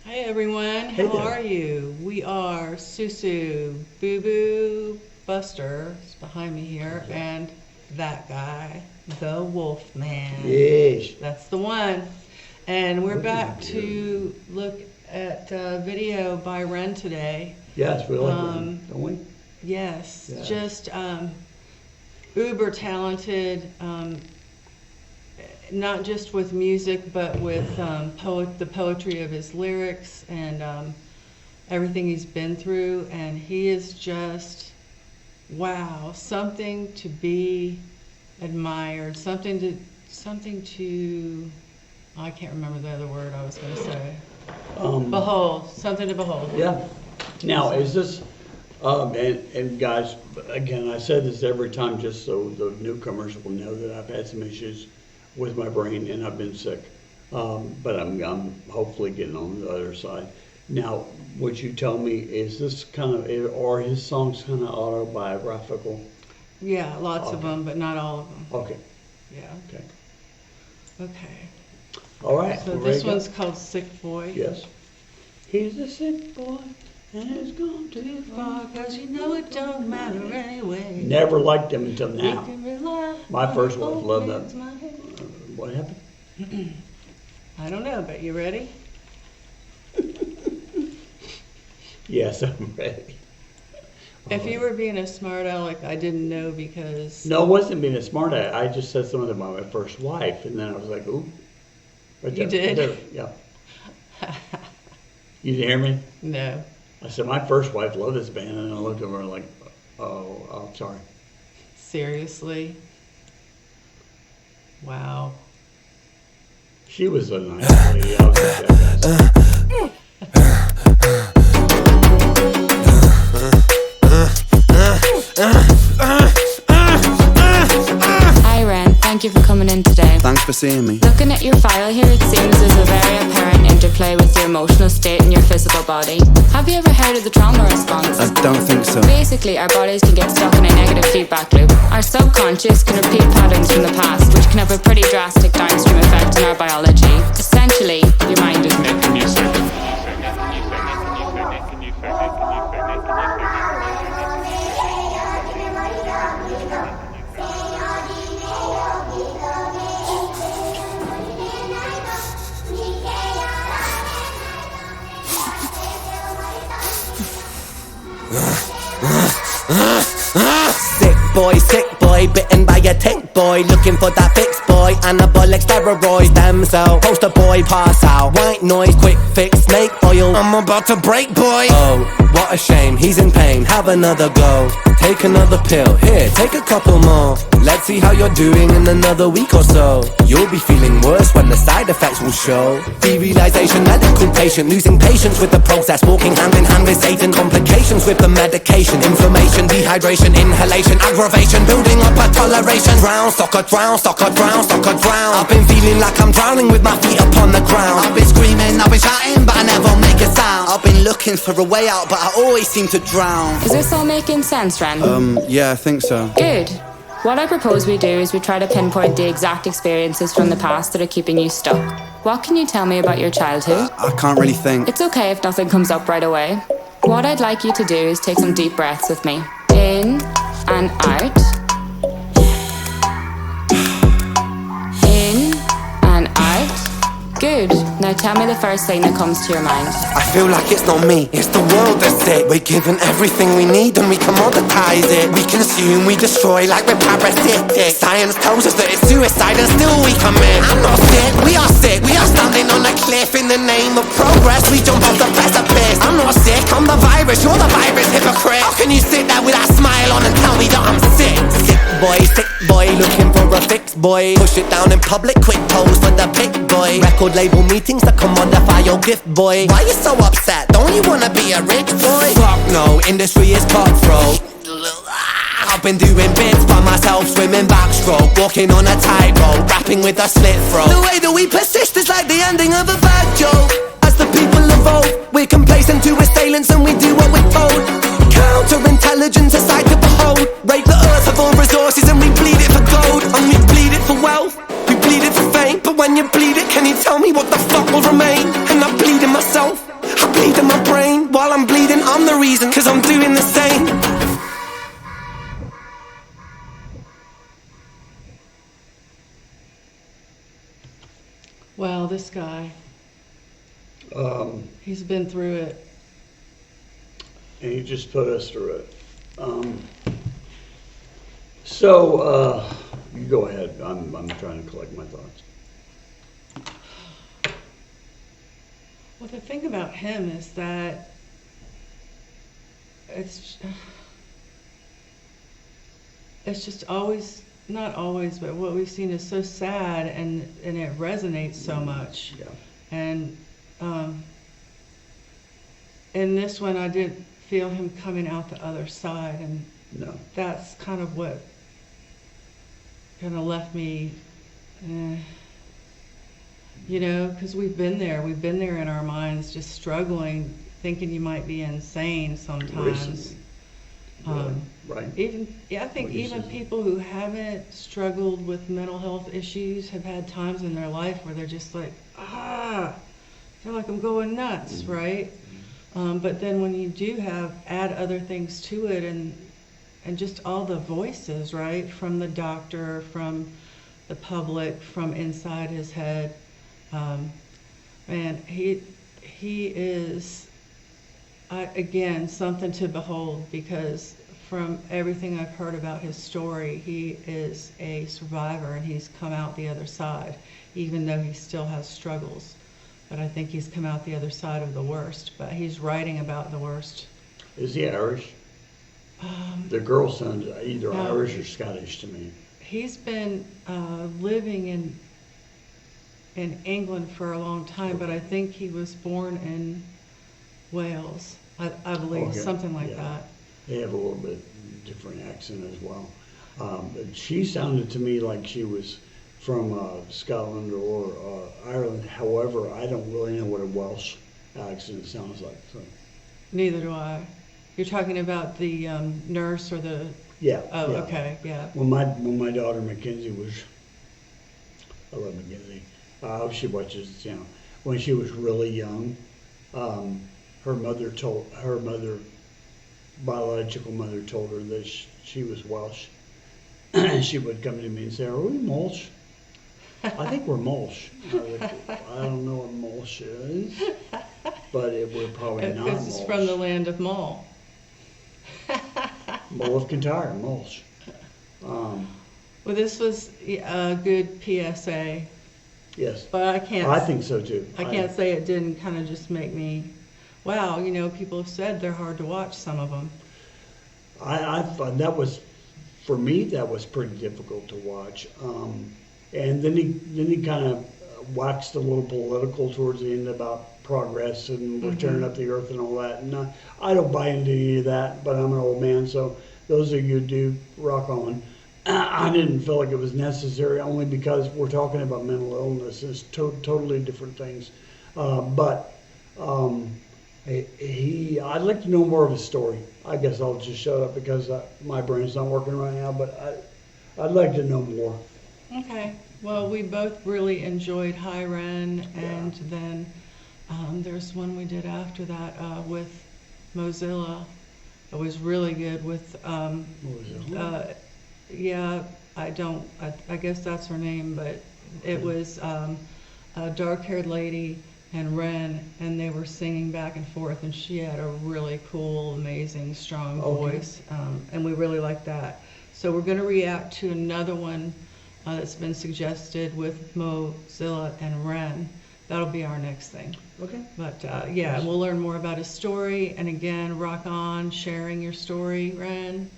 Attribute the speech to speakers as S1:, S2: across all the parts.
S1: Hi everyone,
S2: Hey
S1: how
S2: there.
S1: are you? We are Susu, Boo Boo, Buster is behind me here, and that guy, the Wolfman.
S2: Yes.
S1: That's the one. And we're
S2: What
S1: back
S2: did you
S1: to look at a video by Ren today.
S2: Yes, we like Ren, don't we?
S1: Yes,
S2: Yes.
S1: just uber talented, not just with music, but with the poetry of his lyrics and everything he's been through. And he is just, wow, something to be admired, something to, I can't remember the other word I was going to say. Behold, something to behold.
S2: Yeah. Now, is this, and guys, again, I said this every time just so the newcomers will know that I've had some issues with my brain and I've been sick. But I'm hopefully getting on the other side. Now, would you tell me, is this kind of, are his songs kind of autobiographical?
S1: Yeah, lots of
S2: Okay.
S1: them, but not all of them.
S2: Okay,
S1: Yeah.
S2: okay.
S1: Okay.
S2: All right.
S1: So
S2: we're ready
S1: this
S2: to go?
S1: one's called Sick Boy.
S2: Yes. He's a sick boy and he's gone too far.
S1: Cause you know it don't matter anyway.
S2: Never liked him until
S1: You
S2: now.
S1: can rely
S2: My
S1: on
S2: first
S1: the
S2: wife
S1: old
S2: loved
S1: man's
S2: that.
S1: mind.
S2: What happened?
S1: I don't know, but you ready?
S2: Yes, I'm ready.
S1: If you were being a smart aleck, I didn't know because
S2: No, it wasn't being a smart aleck. I just said something about my first wife, and then I was like, ooh. Right
S1: You
S2: there,
S1: did?
S2: there, yeah. You didn't hear me?
S1: no.
S2: I said, my first wife loved this band, and I looked at her like, oh, I'm sorry.
S1: Seriously? Wow.
S2: She was a nice lady. I was like, that.
S3: Hi Ren, thank you for coming in today.
S4: Thanks for seeing me.
S3: Looking at your file here, it seems there's a very apparent interplay with your emotional state and your physical body. Have you ever heard of the trauma response?
S4: I don't think so.
S3: Basically, our bodies can get stuck in a negative feedback loop. Our subconscious can repeat patterns from the past, which can have a pretty drastic downstream effect on our biology. Essentially, your mind is making you sick.
S5: Sick boy, bitten by a tick boy, looking for that fix boy, anabolic steroids, stem cell, poster boy, pass out, white noise, quick fix, snake oil, I'm about to break boy. Oh, what a shame, he's in pain, have another go, take another pill, here, take a couple more, let's see how you're doing in another week or so, you'll be feeling worse when the side effects will show, derealization, medical patient, losing patience with the process, walking hand in hand with Satan, complications with the medication, inflammation, dehydration, inhalation, aggravation, building up a toleration, drown, soccer, drown, soccer, drown, soccer, drown, I've been feeling like I'm drowning with my feet upon the ground, I've been screaming, I've been shouting, but I never make a sound, I've been looking for a way out, but I always seem to drown.
S3: Is this all making sense, Ren?
S4: Yeah, I think so.
S3: Good. What I propose we do is we try to pinpoint the exact experiences from the past that are keeping you stuck. What can you tell me about your childhood?
S4: I can't really think.
S3: It's okay if nothing comes up right away. What I'd like you to do is take some deep breaths with me. In and out. In and out. Good. Now tell me the first thing that comes to your mind.
S5: I feel like it's not me, it's the world that's sick. We're given everything we need and we commoditize it. We consume, we destroy like we're parasitic. Science tells us that it's suicide and still we commit. I'm not sick, we are sick. We are standing on a cliff in the name of progress. We jump off the precipice. I'm not sick, I'm the virus, you're the virus, hypocrite. How can you sit there with that smile on and tell me that I'm sick? Sick boy, looking for a fix boy. Push it down in public, quick pose for the pick boy. Record label meetings to commodify your gift boy. Why you so upset? Don't you wanna be a rich boy? Fuck no, industry is cutthroat. I've been doing bits by myself, swimming backstroke, walking on a tightrope, rapping with a slit throat. The way that we persist is like the ending of a bad joke. As the people evolve, we're complacent to assailants and we do what we're told. Counterintelligence, a sight to behold. Rape the earth of all resources and we bleed it for gold. And we bleed it for wealth, we bleed it for fame. But when you bleed it, can you tell me what the fuck will remain? And I bleed in myself. myself. I bleed in my brain while I'm bleeding, I'm the reason, cause I'm doing the same.
S1: Well, this guy,
S2: Um,
S1: he's been through it.
S2: and he just put us through it. You go ahead. I'm trying to collect my thoughts.
S1: Well, the thing about him is that it's just always, not always, but what we've seen is so sad, and it resonates so much.
S2: Yeah.
S1: And in this one, I did feel him coming out the other side, and
S2: No.
S1: that's kind of what kind of left me, you know, because we've been there in our minds, just struggling, thinking you might be insane sometimes.
S2: Recently. Right.
S1: I think
S2: What you
S1: even
S2: said.
S1: people who haven't struggled with mental health issues have had times in their life where they're just like, I feel like I'm going nuts, right? But then when you do add other things to it, and just all the voices, right, from the doctor, from the public, from inside his head, and he is, again, something to behold, because from everything I've heard about his story, he is a survivor, and he's come out the other side, even though he still has struggles. But I think he's come out the other side of the worst, but he's writing about the worst.
S2: Is he Irish? The girl sounds either
S1: no.
S2: Irish or Scottish to me.
S1: He's been living in England for a long time, but I think he was born in Wales, I believe,
S2: Okay.
S1: something like
S2: Yeah.
S1: that.
S2: They have a little bit different accent as well. But she sounded to me like she was from Scotland or Ireland. However, I don't really know what a Welsh accent sounds like. So.
S1: Neither do I. You're talking about the nurse or the...
S2: Yeah.
S1: Oh,
S2: yeah.
S1: okay, yeah.
S2: When my daughter Mackenzie was, I love Mackenzie. I hope she watches. You know, when she was really young, her biological mother told her that she was Welsh. She would come to me and say, "Are we Mulch?" I think we're Mulch. I don't know what Mulch is, but we're probably not
S1: Because it's from the land of Mull.
S2: Mull of Kintyre, Mulch.
S1: Well, this was a good PSA,
S2: Yes,
S1: but I can't...
S2: I think so too.
S1: I can't say it didn't kind of just make me, wow, you know, people have said they're hard to watch, some of them.
S2: I thought that was, for me, that was pretty difficult to watch. And then he kind of waxed a little political towards the end about progress and we're tearing up the earth and all that. And I don't buy into any of that, but I'm an old man, so those of you who do, rock on. I didn't feel like it was necessary, only because we're talking about mental illness. It's totally different things. I'd like to know more of his story. I guess I'll just shut up because my brain's not working right now, but I'd like to know more.
S1: Okay, well, we both really enjoyed Hi Ren, and then there's one we did after that with Mozilla. It was really good with, yeah, I guess that's her name, but it was a dark-haired lady and Ren, and they were singing back and forth, and she had a really cool, amazing, strong voice, and we really liked that. So we're going to react to another one that's been suggested with Mozilla and Ren. That'll be our next thing.
S2: Okay.
S1: But yeah, we'll learn more about his story, and again, rock on sharing your story, Ren.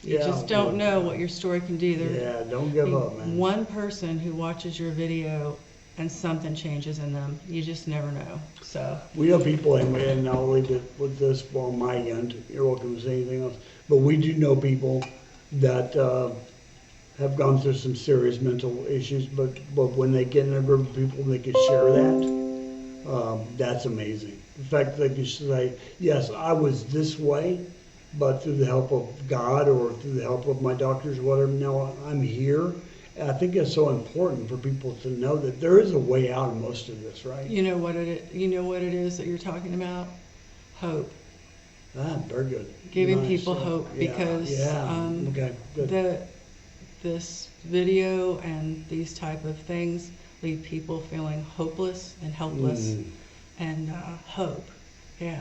S1: You just don't know what your story can do.
S2: Yeah, don't give up, man.
S1: One person who watches your video and something changes in them. You just never know. So
S2: We know people, and I'll leave it with this on my end. You're welcome to say anything else. But we do know people that have gone through some serious mental issues, but when they get in a group of people and they can share that, that's amazing. The fact that they can say, yes, I was this way, but through the help of God or through the help of my doctors or whatever, now I'm here, I think it's so important for people to know that there is a way out of most of this, right?
S1: You know what it is that you're talking about? Hope.
S2: Ah, very good.
S1: Giving
S2: Nice.
S1: people hope,
S2: Yeah,
S1: because
S2: yeah. Okay, good.
S1: this video and these type of things leave people feeling hopeless and helpless, and hope. Yeah.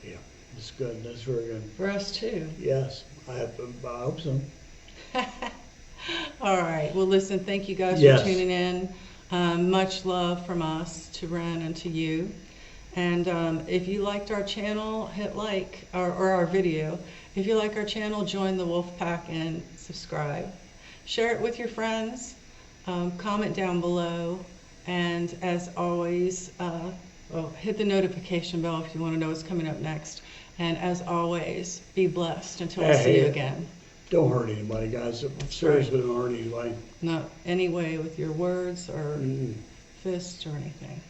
S2: Yeah, that's good. That's very good.
S1: For us too.
S2: Yes, I hope so.
S1: All right. Well, listen, thank you guys
S2: Yes.
S1: for tuning in. Much love from us to Ren and to you. And if you liked our channel, hit like, or our video. If you like our channel, join the Wolf Pack and subscribe. Share it with your friends. Comment down below. And as always, hit the notification bell if you want to know what's coming up next. And as always, be blessed until we see you again.
S2: Don't hurt anybody, guys. Seriously, don't hurt anybody.
S1: Not any way with your words or fists or anything.